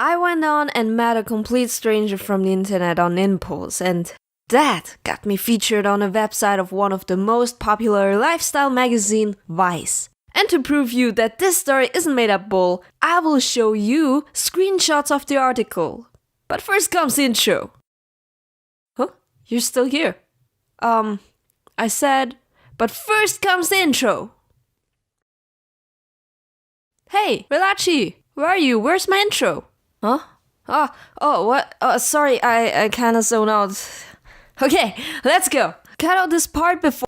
I went on and met a complete stranger from the internet on impulse, and that got me featured on a website of one of the most popular lifestyle magazine, Vice. And to prove you that this story isn't made up bull, I will show you screenshots of the article. But first comes the intro. Huh? You're still here? I said, but first comes the intro. Hey, Relachi, where are you? Where's my intro? Huh? What? Sorry, I kinda zoned out. Okay, let's go. Cut out this part before...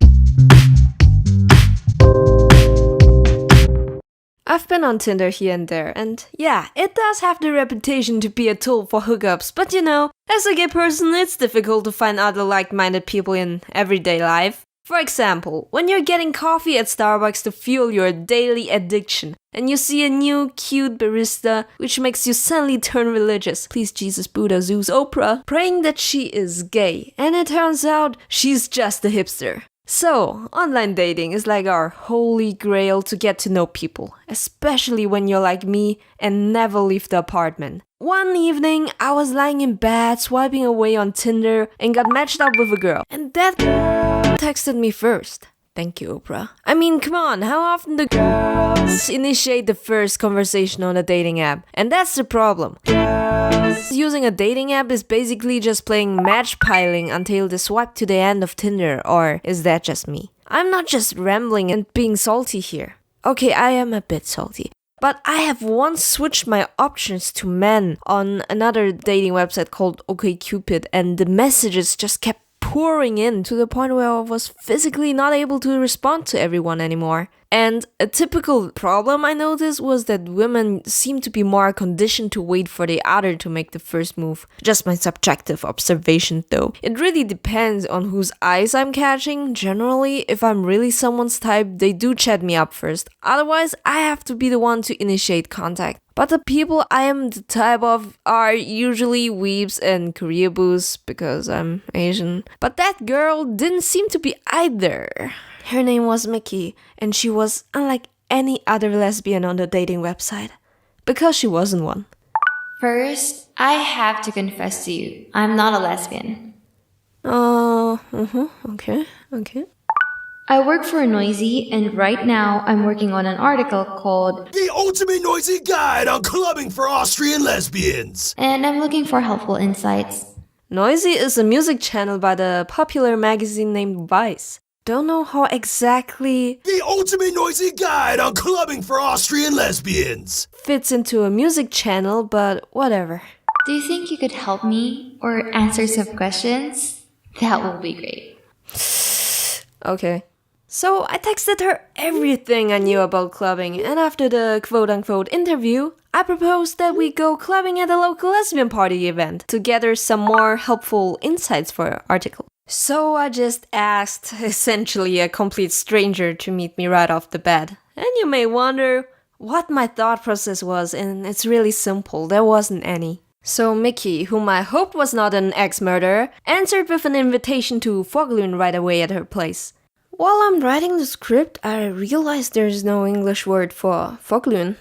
I've been on Tinder here and there, and yeah, it does have the reputation to be a tool for hookups, but you know, as a gay person, it's difficult to find other like-minded people in everyday life. For example, when you're getting coffee at Starbucks to fuel your daily addiction, and you see a new, cute barista, which makes you suddenly turn religious, please Jesus, Buddha, Zeus, Oprah, praying that she is gay, and it turns out she's just a hipster. So, online dating is like our holy grail to get to know people, especially when you're like me and never leave the apartment. One evening, I was lying in bed, swiping away on Tinder, and got matched up with a girl. And that texted me first. Thank you, Oprah. I mean, come on, how often do girls initiate the first conversation on a dating app? And that's the problem. Using a dating app is basically just playing match piling until they swipe to the end of Tinder, or is that just me? I'm not just rambling and being salty here. Okay, I am a bit salty. But I have once switched my options to men on another dating website called OkCupid, and the messages just kept pouring in to the point where I was physically not able to respond to everyone anymore. And a typical problem I noticed was that women seem to be more conditioned to wait for the other to make the first move. Just my subjective observation though. It really depends on whose eyes I'm catching. Generally, if I'm really someone's type, they do chat me up first. Otherwise, I have to be the one to initiate contact. But the people I am the type of are usually weebs and career boosts because I'm Asian. But that girl didn't seem to be either. Her name was Mickey, and she was unlike any other lesbian on the dating website. Because she wasn't one. First, I have to confess to you, I'm not a lesbian. Okay. I work for Noisy, and right now I'm working on an article called The Ultimate Noisy Guide on Clubbing for Austrian Lesbians. And I'm looking for helpful insights. Noisy is a music channel by the popular magazine named Vice. Don't know how exactly The Ultimate Noisy Guide on Clubbing for Austrian Lesbians fits into a music channel, but whatever. Do you think you could help me or answer some questions? That will be great. Okay. So I texted her everything I knew about clubbing, and after the quote-unquote interview, I proposed that we go clubbing at a local lesbian party event to gather some more helpful insights for our article. So I just asked, essentially a complete stranger, to meet me right off the bat. And you may wonder what my thought process was, and it's really simple, there wasn't any. So Mickey, whom I hoped was not an ex-murderer, answered with an invitation to Foglun right away at her place. While I'm writing the script, I realized there's no English word for Foglun.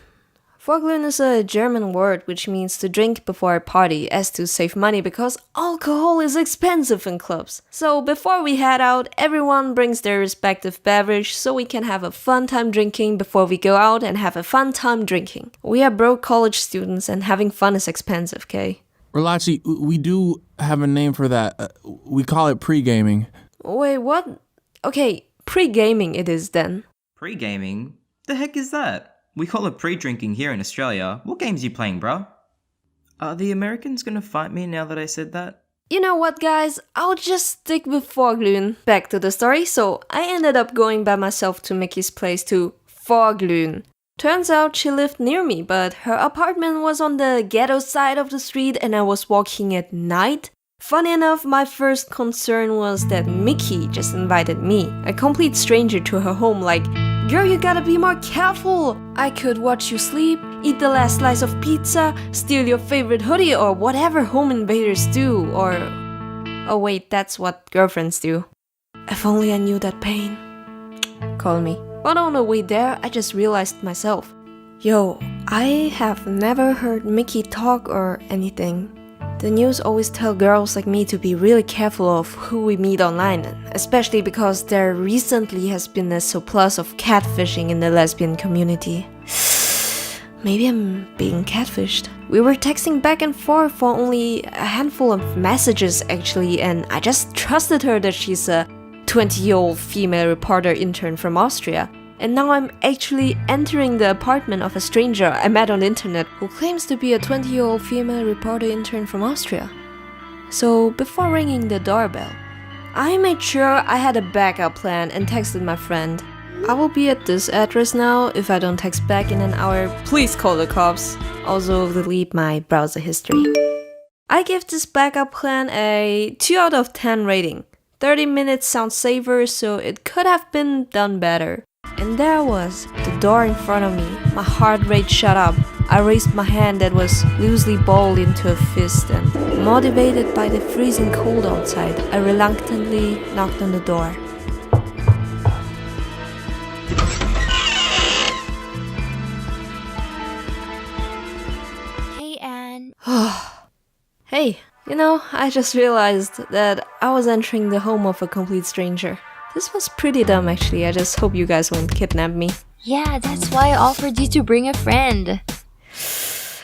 Foglun is a German word which means to drink before a party, as to save money because alcohol is expensive in clubs. So before we head out, everyone brings their respective beverage so we can have a fun time drinking before we go out and have a fun time drinking. We are broke college students and having fun is expensive, okay? Relachi, we do have a name for that. We call it pre-gaming. Wait, what? Okay, pre-gaming it is then. Pre-gaming? The heck is that? We call it pre-drinking here in Australia. What games you playing, bro? Are the Americans gonna fight me now that I said that? You know what, guys? I'll just stick with Foglun. Back to the story, so I ended up going by myself to Mickey's place to Foglun. Turns out she lived near me, but her apartment was on the ghetto side of the street and I was walking at night. Funny enough, my first concern was that Mickey just invited me, a complete stranger, to her home like, "Girl, you gotta be more careful. I could watch you sleep, eat the last slice of pizza, steal your favorite hoodie, or whatever home invaders do, or... Oh wait, that's what girlfriends do. If only I knew that pain." Call me. But on the way there, I just realized myself. Yo, I have never heard Mickey talk or anything. The news always tell girls like me to be really careful of who we meet online, especially because there recently has been a surplus of catfishing in the lesbian community. Maybe I'm being catfished. We were texting back and forth for only a handful of messages actually, and I just trusted her that she's a 20-year-old female reporter intern from Austria. And now I'm actually entering the apartment of a stranger I met on the internet who claims to be a 20-year-old female reporter intern from Austria. So before ringing the doorbell, I made sure I had a backup plan and texted my friend. I will be at this address now. If I don't text back in an hour, please call the cops. Also delete my browser history. I give this backup plan a 2 out of 10 rating. 30 minutes sounds safer, so it could have been done better. And there was, the door in front of me. My heart rate shot up. I raised my hand that was loosely balled into a fist and, motivated by the freezing cold outside, I reluctantly knocked on the door. Hey, Anne. Hey, I just realized that I was entering the home of a complete stranger. This was pretty dumb actually, I just hope you guys won't kidnap me. Yeah, that's why I offered you to bring a friend.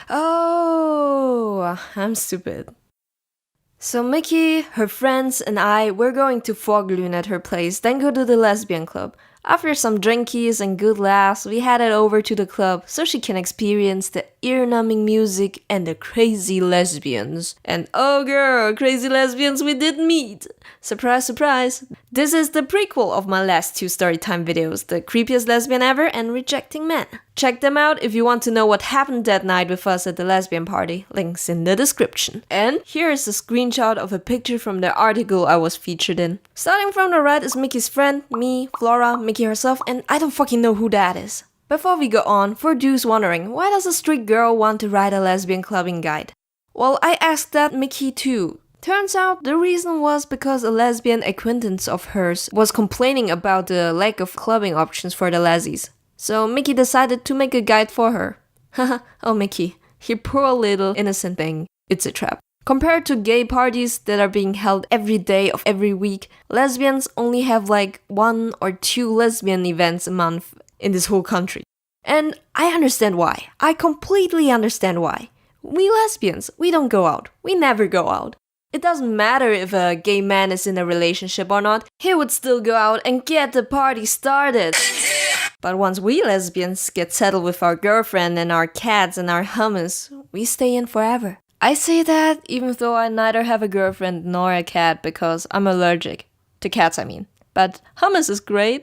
Oh, I'm stupid. So Mickey, her friends, and I were going to Forglun at her place, then go to the lesbian club. After some drinkies and good laughs, we headed over to the club so she can experience the ear-numbing music and the crazy lesbians. And oh girl, crazy lesbians we did meet! Surprise, surprise! This is the prequel of my last 2 storytime videos, the creepiest lesbian ever and rejecting men. Check them out if you want to know what happened that night with us at the lesbian party. Links in the description. And here is a screenshot of a picture from the article I was featured in. Starting from the right is Mickey's friend, me, Flora, Mickey herself, and I don't fucking know who that is. Before we go on, for dudes wondering, why does a strict girl want to write a lesbian clubbing guide? Well, I asked that Mickey too. Turns out the reason was because a lesbian acquaintance of hers was complaining about the lack of clubbing options for the lessies. So Mickey decided to make a guide for her. Haha, oh Mickey, you poor little innocent thing. It's a trap. Compared to gay parties that are being held every day of every week, lesbians only have like 1 or 2 lesbian events a month in this whole country. And I understand why. I completely understand why. We lesbians, we don't go out. We never go out. It doesn't matter if a gay man is in a relationship or not, he would still go out and get the party started. But once we lesbians get settled with our girlfriend and our cats and our hummus, we stay in forever. I say that even though I neither have a girlfriend nor a cat because I'm allergic. To cats, I mean. But hummus is great.